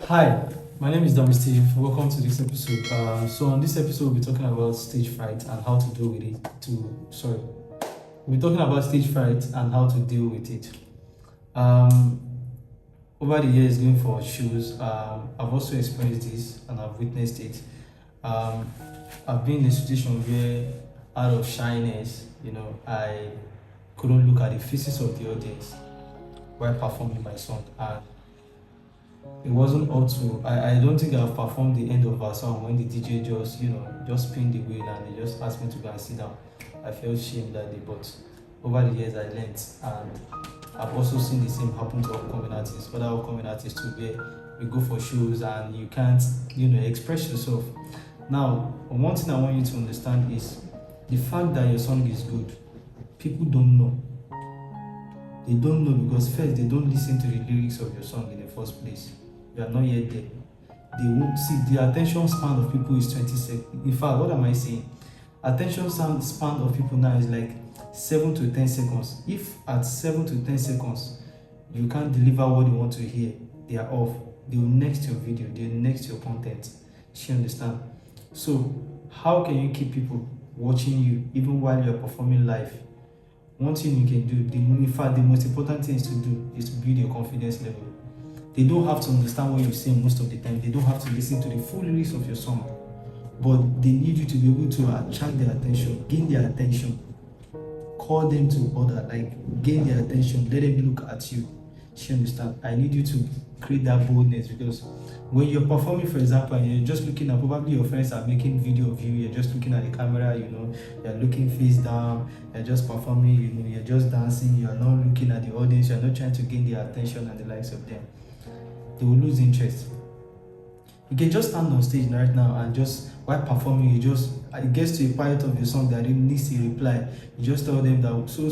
Hi, my name is Steve. Welcome to this episode. So on this episode, we'll be talking about stage fright and how to deal with it. We'll be talking about stage fright and how to deal with it. Um, Over the years, going for shows, I've also experienced this and I've witnessed it. Um, I've been in a situation where, out of shyness, I couldn't look at the faces of the audience while performing my song, and it wasn't up to I don't think I've performed the end of our song when the DJ just spin the wheel and they just asked me to go and sit down. I felt shame that day, but over the years I learned, and I've also seen the same happen to upcoming artists, other upcoming artists too, where we go for shows and you can't express yourself. Now, one thing I want you to understand is the fact that your song is good, people don't know. They don't know because first they don't listen to the lyrics of your song in the first place. You are not yet there. They won't see. The attention span of people is 20 seconds. In fact, what am I saying? Attention span of people now is like 7 to 10 seconds. If at 7 to 10 seconds you can't deliver what they want to hear, they are off. They will next your video, they will next your content. You understand? So how can you keep people watching you even while you are performing live? One thing you can do, in fact, the most important thing is to do is to build your confidence level. They don't have to understand what you say most of the time. They don't have to listen to the full lyrics of your song. But they need you to be able to attract their attention, gain their attention, call them to order, like gain their attention, let them look at you. You understand? I need you to create that boldness, because when you're performing, for example, and you're just looking at, probably your friends are making video of you, you're just looking at the camera, you're looking face down, you're just performing, you're just dancing, you're not looking at the audience, you're not trying to gain their attention and the likes of them. They will lose interest. You can just stand on stage right now and just while performing, it gets to a part of your song that needs a reply. You just tell them that so.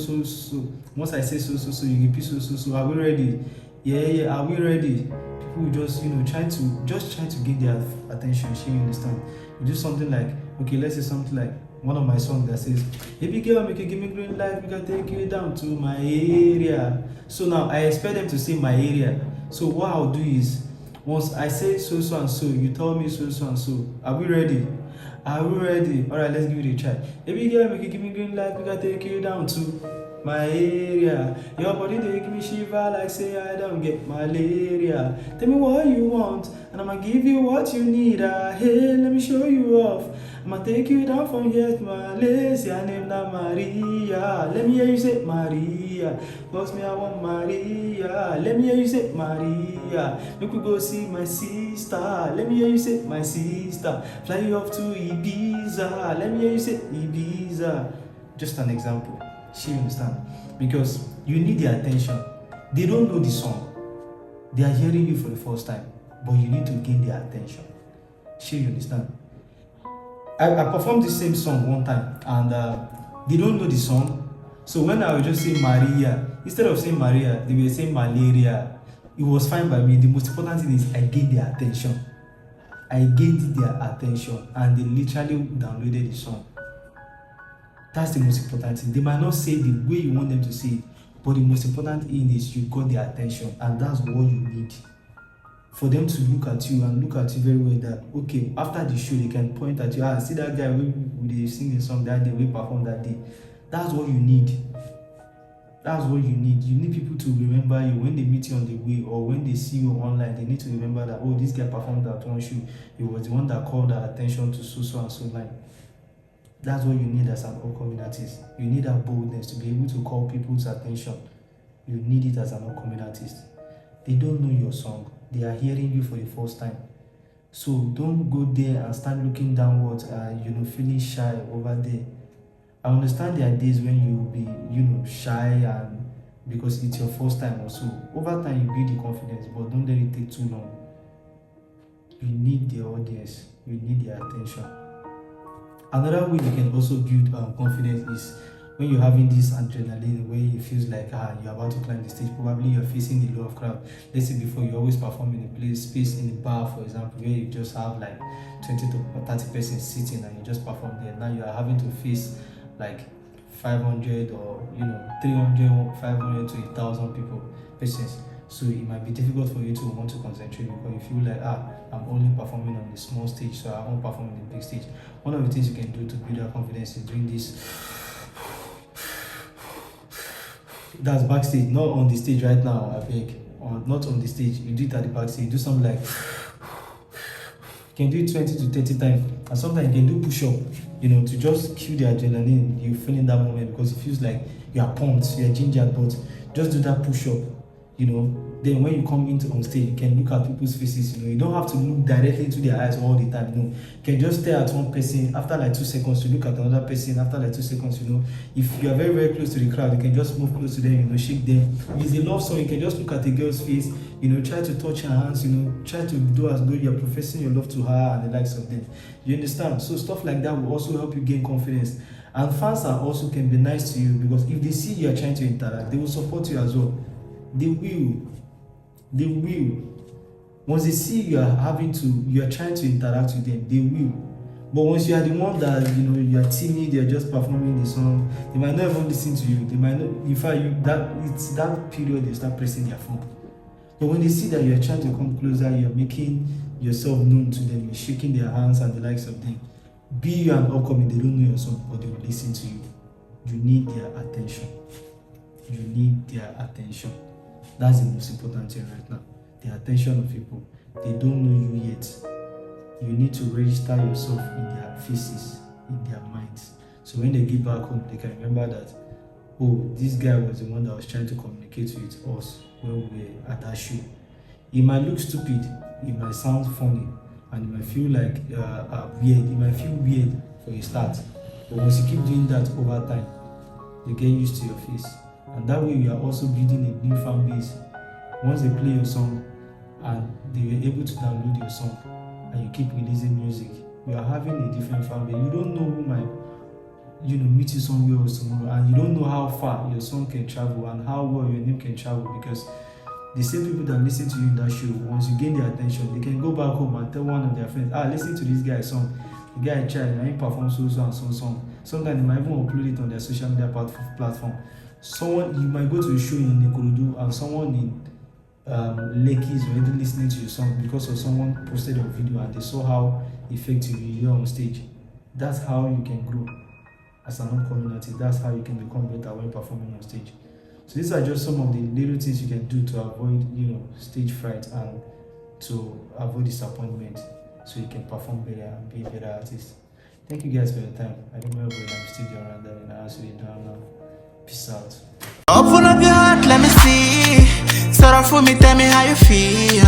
Once I say so, you repeat so. Are we ready? Yeah. Are we ready? People will just trying to gain their attention. You understand? You do something like, okay, let's say something like one of my songs that says, "Baby girl, make you give me green light, we can take you down to my area." So now I expect them to say my area. So what I'll do is, once I say so and so, you tell me so and so. Are we ready? Are we ready? Alright, let's give it a try. Baby girl, make you give me green light, we can take you down to my area. Your body they give me shiver like say I don't get malaria. Tell me what you want, and I'ma give you what you need. Hey, let me show you off. I'ma take you down from here to Malaysia. Name na Maria. Let me hear you say Maria. Cause me I want Maria. Let me hear you say Maria. Make we go see my sister. Let me hear you say my sister. Fly you off to Ibiza. Let me hear you say Ibiza. Just an example. You understand? Because you need their attention. They don't know the song. They are hearing you for the first time, but you need to gain their attention. You understand? I performed the same song one time, and they don't know the song. So when I would just say Maria, instead of saying Maria, they were saying malaria. It was fine by me. The most important thing is I gained their attention. I gained their attention, and they literally downloaded the song. That's the most important thing. They might not say the way you want them to say it, but the most important thing is you got their attention, and that's what you need. For them to look at you and look at you very well, that okay, after the show they can point at you, see that guy we sing the song that day, we perform that day. That's what you need. That's what you need. You need people to remember you when they meet you on the way, or when they see you online. They need to remember that, oh, this guy performed that one show. He was the one that called their attention to so and so line. That's what you need as an upcoming artist. You need that boldness to be able to call people's attention. You need it as an upcoming artist. They don't know your song. They are hearing you for the first time. So don't go there and start looking downwards and feeling shy over there. I understand there are days when you will be shy, and because it's your first time or so. Over time you build the confidence, but don't let it take too long. You need the audience. You need their attention. Another way you can also build confidence is when you're having this adrenaline, where it feels like you're about to climb the stage. Probably you're facing a lot of crowd. Let's say before, you always perform in a space in the bar, for example, where you just have like 20 to 30 persons sitting and you just perform there. Now you are having to face like 500 or 300, 500 to 1,000 persons. So it might be difficult for you to want to concentrate because you feel like, I'm only performing on the small stage, so I won't perform on the big stage. One of the things you can do to build that confidence is doing this. That's backstage, not on the stage right now, I beg. Not on the stage. You do it at the backstage. Do something like, you can do it 20 to 30 times. And sometimes you can do push-up, to just kill the adrenaline you feel in that moment, because it feels like you are pumped, you are gingered, but just do that push-up, Then when you come into on stage, you can look at people's faces, you don't have to look directly into their eyes all the time, You can just stare at one person. After like 2 seconds, you look at another person. After like 2 seconds, if you are very, very close to the crowd, you can just move close to them, shake them. If it's a love song, you can just look at the girl's face, try to touch her hands, try to do as though you're professing your love to her and the likes of them. You understand? So stuff like that will also help you gain confidence. And fans are also can be nice to you, because if they see you are trying to interact, they will support you as well. They will. Once they see you are trying to interact with them, they will. But once you are the one that you are timid, you're just performing the song, they might not even listen to you. They might not. In fact, it's that period they start pressing their phone. But when they see that you are trying to come closer, you are making yourself known to them, you're shaking their hands and the likes of them. Be you an upcoming, they don't know your song, but they will listen to you. You need their attention. That's the most important thing right now. The attention of people. They don't know you yet. You need to register yourself in their faces, in their minds. So when they get back home, they can remember that, this guy was the one that was trying to communicate with us when we were at that show. It might look stupid, it might sound funny, and it might feel like weird. It might feel weird for a start. But once you keep doing that over time, they get used to your face. And that way, you are also building a new fan base. Once they play your song and they were able to download your song and you keep releasing music, you are having a different fan base. You don't know who might, meet you somewhere else tomorrow, and you don't know how far your song can travel and how well your name can travel, because the same people that listen to you in that show, once you gain their attention, they can go back home and tell one of their friends, listen to this guy's song. The guy tried, and he performed so and so song. Sometimes they might even upload it on their social media platform. You might go to a show in Ikorodu and someone in Lekki is already listening to your song because of someone posted a video and they saw how effective you are on stage. That's how you can grow as an upcoming artist. That's how you can become better when performing on stage. So these are just some of the little things you can do to avoid, stage fright and to avoid disappointment, so you can perform better and be a better artist. Thank you guys for your time. I remember when I'm still around there and I ask you to now. Peace out. Open up your heart, let me see. Start off with me, tell me how you feel.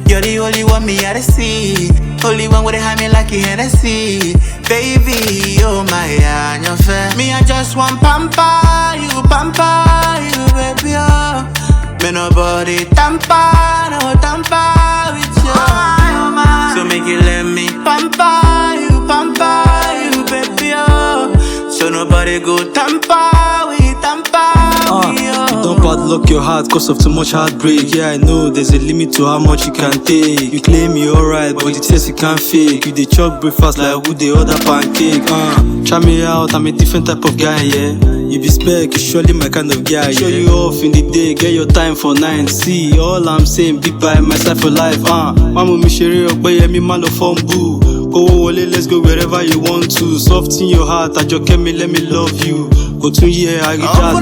You're the only one me I see. Only one with a hand me like a Hennessy. Baby, oh my God, you're fair. Me, I just want pamper you, baby, oh. Me nobody tamper, no tamper with you. So make it let me pamper you, baby, oh. So nobody go tamper with Don't padlock your heart cause of too much heartbreak. Yeah, I know there's a limit to how much you can take. You claim you're alright, but the test you can't fake. You dey chop breakfast like who they order pancake. Try me out, I'm a different type of guy, yeah. You be spec, you surely my kind of guy. Show you off in the day, get your time for 9. See, all I'm saying, big by my side for life, Mama mi shere okpeye mi malo fumble. Go wole, let's go wherever you want to. Soft in your heart, I just me, let me love you. Go to yeah, I get that,